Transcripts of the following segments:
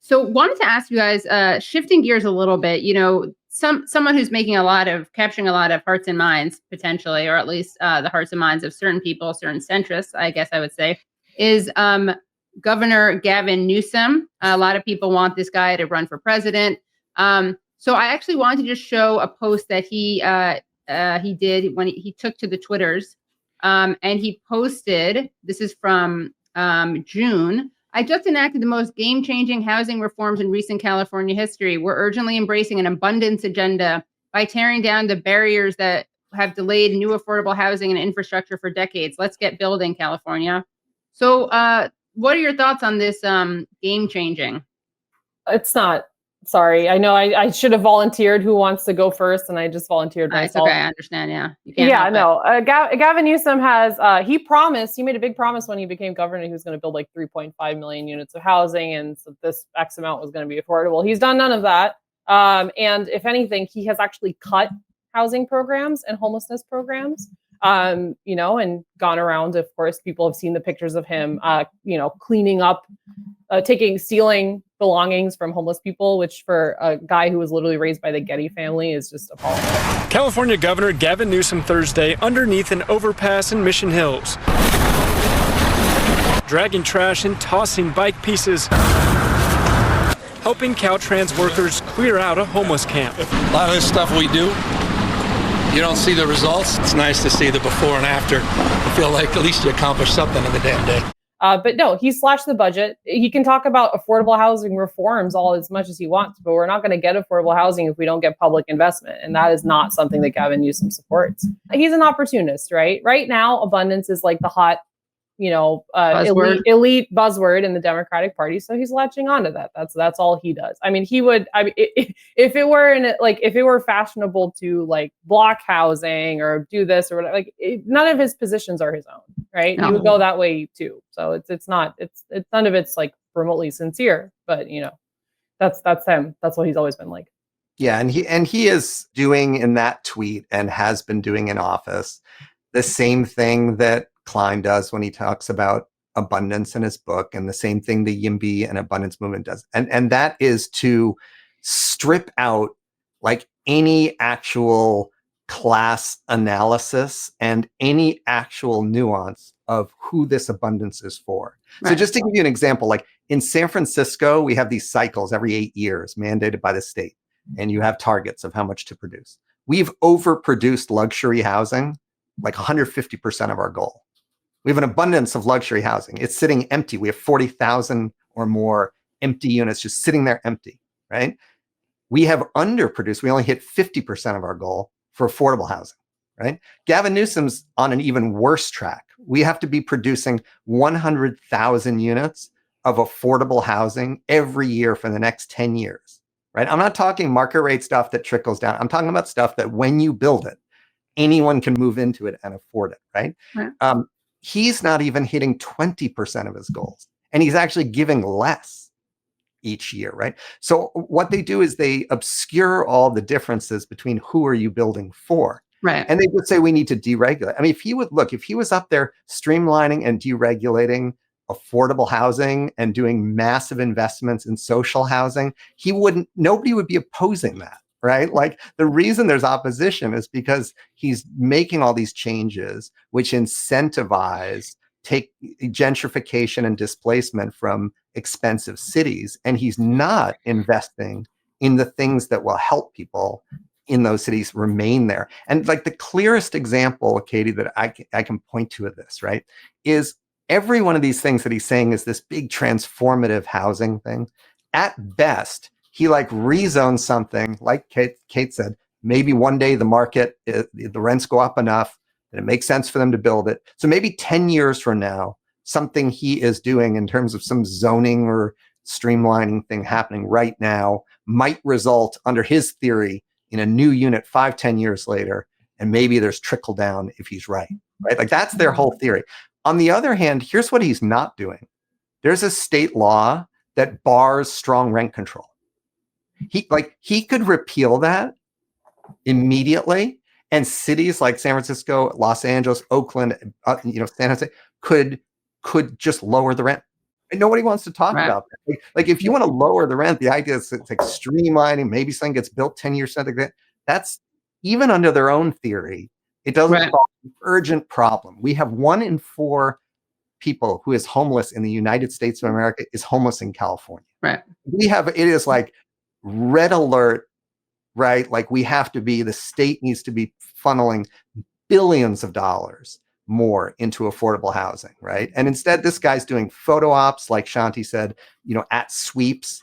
So wanted to ask you guys, shifting gears a little bit, someone who's capturing a lot of hearts and minds potentially, or at least the hearts and minds of certain people, certain centrists, I guess I would say, is Governor Gavin Newsom. A lot of people want this guy to run for president. So I actually wanted to just show a post that he did when he took to the Twitters, and he posted. This is from June. I just enacted the most game-changing housing reforms in recent California history. We're urgently embracing an abundance agenda by tearing down the barriers that have delayed new affordable housing and infrastructure for decades. Let's get building, California. So what are your thoughts on this game-changing? It's not. Sorry. I know I should have volunteered who wants to go first, and I just volunteered myself. It's okay. I understand. Yeah. Gavin Newsom has, he made a big promise when he became governor. He was going to build like 3.5 million units of housing, and so this X amount was going to be affordable. He's done none of that. And if anything, he has actually cut housing programs and homelessness programs. And gone around. Of course, people have seen the pictures of him, cleaning up, stealing belongings from homeless people, which for a guy who was literally raised by the Getty family is just appalling. California Governor Gavin Newsom Thursday underneath an overpass in Mission Hills, dragging trash and tossing bike pieces, helping Caltrans workers clear out a homeless camp. A lot of this stuff we do, you don't see the results. It's nice to see the before and after. I feel like at least you accomplished something in the damn day. But no, he slashed the budget. He can talk about affordable housing reforms all as much as he wants, but we're not going to get affordable housing if we don't get public investment. And that is not something that Gavin Newsom supports. He's an opportunist, right? Right now, abundance is like the hot, elite buzzword in the Democratic Party. So he's latching onto that. That's all he does. I mean, if it were fashionable to like block housing or do this or whatever, none of his positions are his own, right? No. He would go that way too. So it's none of it's like remotely sincere, but that's him. That's what he's always been like. Yeah. And he is doing in that tweet and has been doing in office the same thing that Klein does when he talks about abundance in his book, and the same thing the YIMBY and abundance movement does. And that is to strip out like any actual class analysis and any actual nuance of who this abundance is for. Right. So just to give you an example, like in San Francisco, we have these cycles every 8 years mandated by the state, and you have targets of how much to produce. We've overproduced luxury housing, like 150% of our goal. We have an abundance of luxury housing. It's sitting empty. We have 40,000 or more empty units just sitting there empty, right? We have underproduced. We only hit 50% of our goal for affordable housing, right? Gavin Newsom's on an even worse track. We have to be producing 100,000 units of affordable housing every year for the next 10 years, right? I'm not talking market rate stuff that trickles down. I'm talking about stuff that when you build it, anyone can move into it and afford it, right? He's not even hitting 20% of his goals, and he's actually giving less each year, right? So what they do is they obscure all the differences between who are you building for, right? And they would say we need to deregulate. I mean, if he was up there streamlining and deregulating affordable housing and doing massive investments in social housing, nobody would be opposing that. Right? Like the reason there's opposition is because he's making all these changes which incentivize take gentrification and displacement from expensive cities. And he's not investing in the things that will help people in those cities remain there. And like the clearest example, Katie, that I can point to of this, right, is every one of these things that he's saying is this big transformative housing thing. At best, he like rezones something, like Kate said, maybe one day the rents go up enough that it makes sense for them to build it. So maybe 10 years from now, something he is doing in terms of some zoning or streamlining thing happening right now might result, under his theory, in a new unit 5-10 years later. And maybe there's trickle down if he's right? Like that's their whole theory. On the other hand, here's what he's not doing. There's a state law that bars strong rent control. He could repeal that immediately, and cities like San Francisco, Los Angeles, Oakland, San Jose could just lower the rent. And nobody wants to talk Right. about that. Like if you want to lower the rent, the idea is it's like streamlining, maybe something gets built 10 years later. That's even under their own theory, it doesn't Right. solve an urgent problem. We have 1 in 4 people who is homeless in the United States of America is homeless in California. Right. It is like red alert, right? Like the state needs to be funneling billions of dollars more into affordable housing, right? And instead, this guy's doing photo ops, like Shanti said, at sweeps,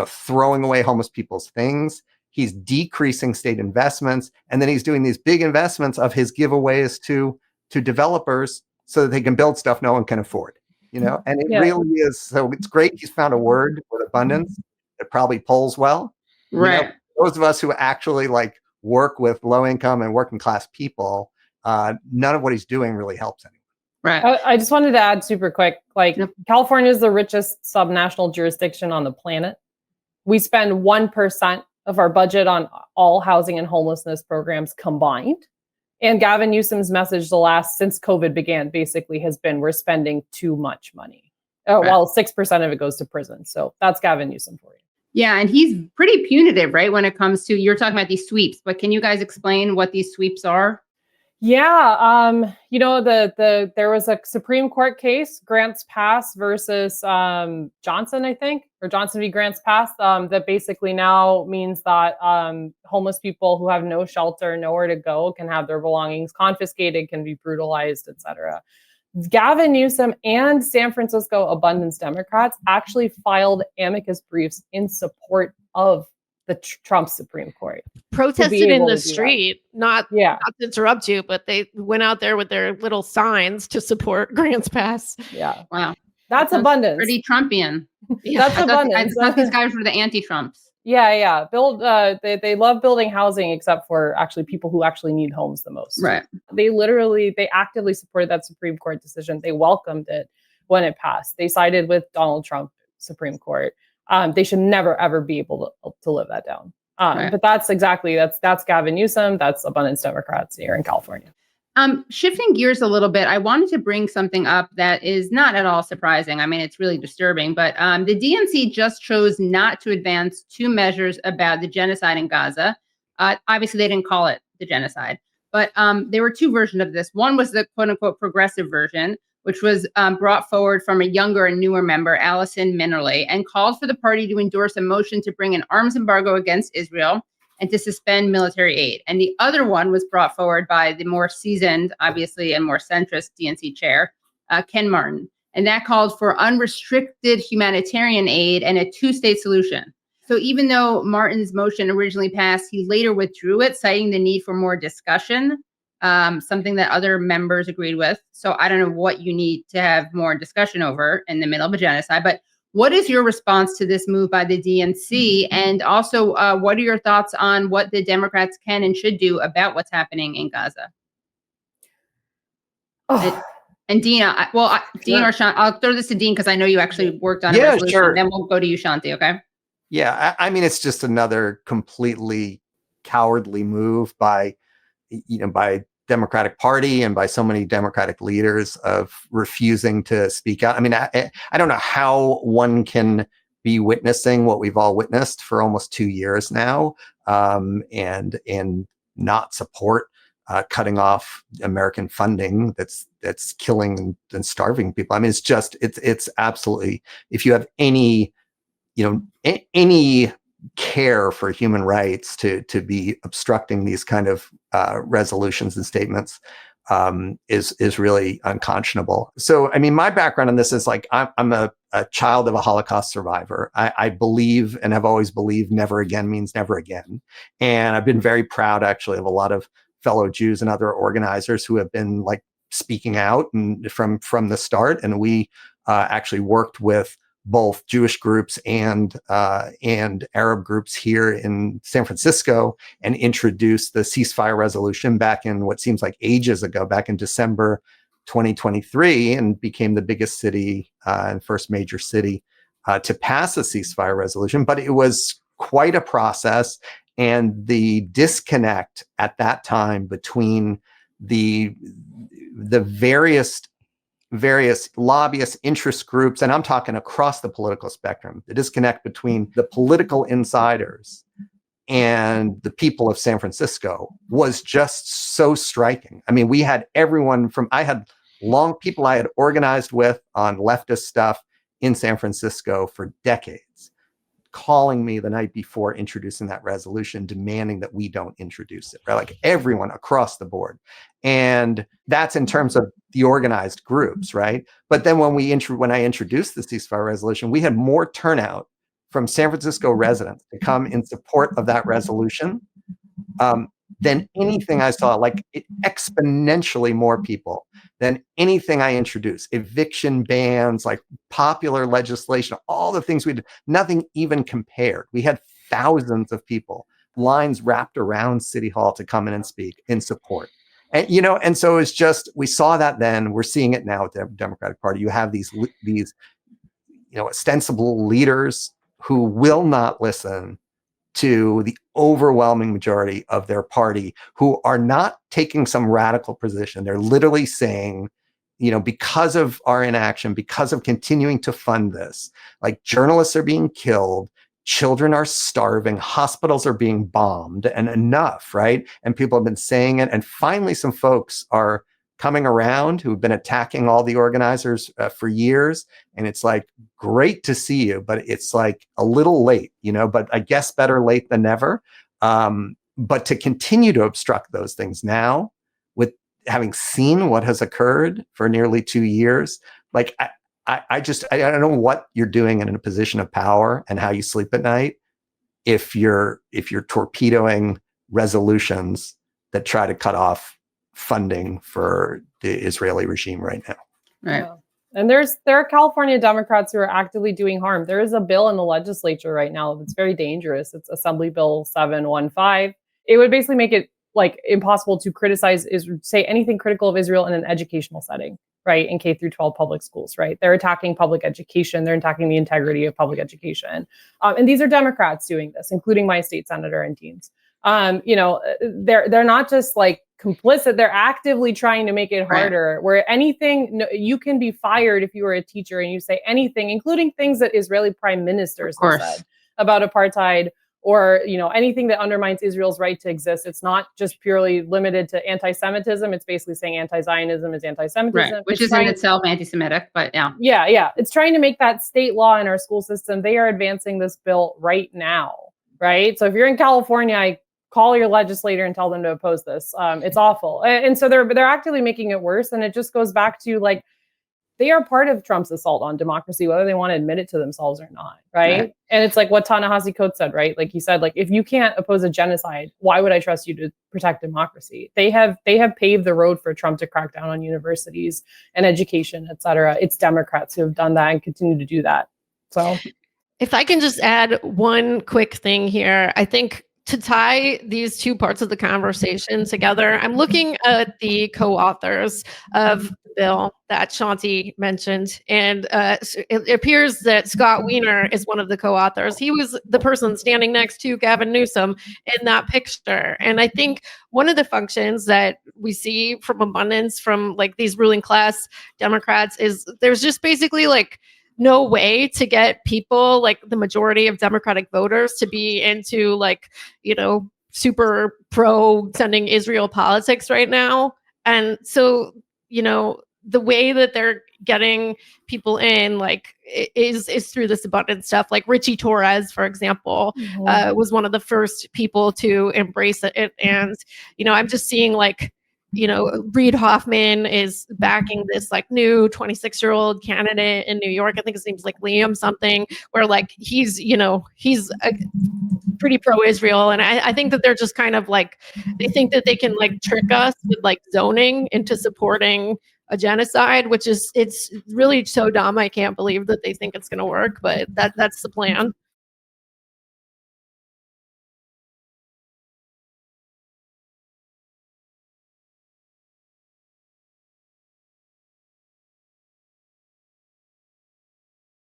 throwing away homeless people's things. He's decreasing state investments, and then he's doing these big investments of his giveaways to developers so that they can build stuff no one can afford. And it really is. So it's great he's found a word with abundance that probably polls well. Right. Those of us who actually like work with low income and working class people, none of what he's doing really helps anyone. Right. I just wanted to add super quick, like California is the richest subnational jurisdiction on the planet. We spend 1% of our budget on all housing and homelessness programs combined. And Gavin Newsom's message since COVID began basically has been, we're spending too much money. Well, 6% of it goes to prison. So that's Gavin Newsom for you. Yeah, and he's pretty punitive, right? When it comes to, you're talking about these sweeps, but can you guys explain what these sweeps are? Yeah, there was a Supreme Court case, Grants Pass versus Johnson, I think, or Johnson v. Grants Pass, that basically now means that homeless people who have no shelter, nowhere to go, can have their belongings confiscated, can be brutalized, etc. Gavin Newsom and San Francisco Abundance Democrats actually filed amicus briefs in support of the Trump Supreme Court. Protested in the street, not to interrupt you, but they went out there with their little signs to support Grants Pass. Yeah. Wow. That's abundance. Pretty Trumpian. That's abundance. I thought these guys were the anti-Trumps. Yeah. They love building housing, except for actually people who actually need homes the most. Right. They actively supported that Supreme Court decision. They welcomed it when it passed. They sided with Donald Trump Supreme Court. They should never, ever be able to live that down. But that's Gavin Newsom. That's Abundance Democrats here in California. Shifting gears a little bit, I wanted to bring something up that is not at all surprising. I mean, it's really disturbing, but the DNC just chose not to advance 2 measures about the genocide in Gaza. Obviously, they didn't call it the genocide, but there were 2 versions of this. One was the quote unquote progressive version, which was brought forward from a younger and newer member, Allison Minnerly, and called for the party to endorse a motion to bring an arms embargo against Israel and to suspend military aid. And the other one was brought forward by the more seasoned, obviously, and more centrist DNC chair, Ken Martin. And that called for unrestricted humanitarian aid and a 2-state solution. So even though Martin's motion originally passed, he later withdrew it, citing the need for more discussion. Something that other members agreed with. So I don't know what you need to have more discussion over in the middle of a genocide, but what is your response to this move by the DNC? And also, what are your thoughts on what the Democrats can and should do about what's happening in Gaza? And Dean, Dean or Shanti, I'll throw this to Dean because I know you actually worked on a resolution. Sure. Then we'll go to you, Shanti, okay? Yeah, I mean, it's just another completely cowardly move by Democratic Party and by so many Democratic leaders of refusing to speak out. I mean, I don't know how one can be witnessing what we've all witnessed for almost 2 years now, and not support cutting off American funding that's killing and starving people. I mean, it's absolutely, if you have any care for human rights to be obstructing these kind of resolutions and statements is really unconscionable. So, I mean, my background on this is like, I'm a child of a Holocaust survivor. I believe and have always believed never again means never again. And I've been very proud actually of a lot of fellow Jews and other organizers who have been like speaking out and from the start. And we actually worked with both Jewish groups and Arab groups here in San Francisco and introduced the ceasefire resolution back in what seems like ages ago, back in December 2023, and became the biggest city and first major city to pass a ceasefire resolution. But it was quite a process, and the disconnect at that time between the various various lobbyists, interest groups, and I'm talking across the political spectrum, the disconnect between the political insiders and the people of San Francisco was just so striking. I mean, we had everyone from, I had people I had organized with on leftist stuff in San Francisco for decades, calling me the night before introducing that resolution, demanding that we don't introduce it, right? Like everyone across the board. And that's in terms of the organized groups, right? But then when I introduced the ceasefire resolution, we had more turnout from San Francisco residents to come in support of that resolution than anything I saw, like exponentially more people than anything I introduced. Eviction bans, like popular legislation, all the things we did, nothing even compared. We had thousands of people, lines wrapped around City Hall to come in and speak in support. And, and so it's just, we saw that then, we're seeing it now with the Democratic Party. You have these ostensible leaders who will not listen to the overwhelming majority of their party, who are not taking some radical position. They're literally saying, because of our inaction, because of continuing to fund this, like journalists are being killed, children are starving, hospitals are being bombed, and enough, right? And people have been saying it. And finally, some folks are coming around who've been attacking all the organizers for years. And it's like, great to see you, but it's like a little late, but I guess better late than never. But to continue to obstruct those things now, with having seen what has occurred for nearly 2 years, like I don't know what you're doing in a position of power and how you sleep at night if you're torpedoing resolutions that try to cut off funding for the Israeli regime right now. Right. Yeah. And there are California Democrats who are actively doing harm. There is a bill in the legislature right now that's very dangerous. It's Assembly Bill 715. It would basically make it like impossible to say anything critical of Israel in an educational setting, right? In K through 12 public schools, right? They're attacking public education. They're attacking the integrity of public education. And these are Democrats doing this, including my state senator and deans. They're not just like complicit. They're actively trying to make it harder, where you can be fired if you were a teacher and you say anything, including things that Israeli prime ministers have said about apartheid, or anything that undermines Israel's right to exist. It's not just purely limited to anti-Semitism. It's basically saying anti-Zionism is anti-Semitism, which is in itself anti-Semitic, but yeah. Yeah. It's trying to make that state law in our school system. They are advancing this bill right now, right? So if you're in California, I call your legislator and tell them to oppose this. It's awful. And so they're actively making it worse. And it just goes back to like, they are part of Trump's assault on democracy, whether they want to admit it to themselves or not, right? And it's like what Ta-Nehisi Coates said, right? Like he said, like, if you can't oppose a genocide, why would I trust you to protect democracy? They have paved the road for Trump to crack down on universities and education, et cetera. It's Democrats who have done that and continue to do that. So if I can just add one quick thing here, I think to tie these two parts of the conversation together, I'm looking at the co-authors of the bill that Shanti mentioned, and it appears that Scott Wiener is one of the co-authors. He was the person standing next to Gavin Newsom in that picture. And I think one of the functions that we see from abundance from like these ruling class Democrats is there's just basically like no way to get people like the majority of Democratic voters to be into like, super pro sending Israel politics right now. And so, the way that they're getting people in like is through this abundant stuff. Like Richie Torres, for example, was one of the first people to embrace it. And, I'm just seeing like, Reid Hoffman is backing this like new 26-year-old candidate in New York. I think his name's like Liam something, where like he's pretty pro-Israel. And I think that they're just kind of like, they think that they can like trick us with like zoning into supporting a genocide, which is, it's really so dumb. I can't believe that they think it's going to work, but that's the plan.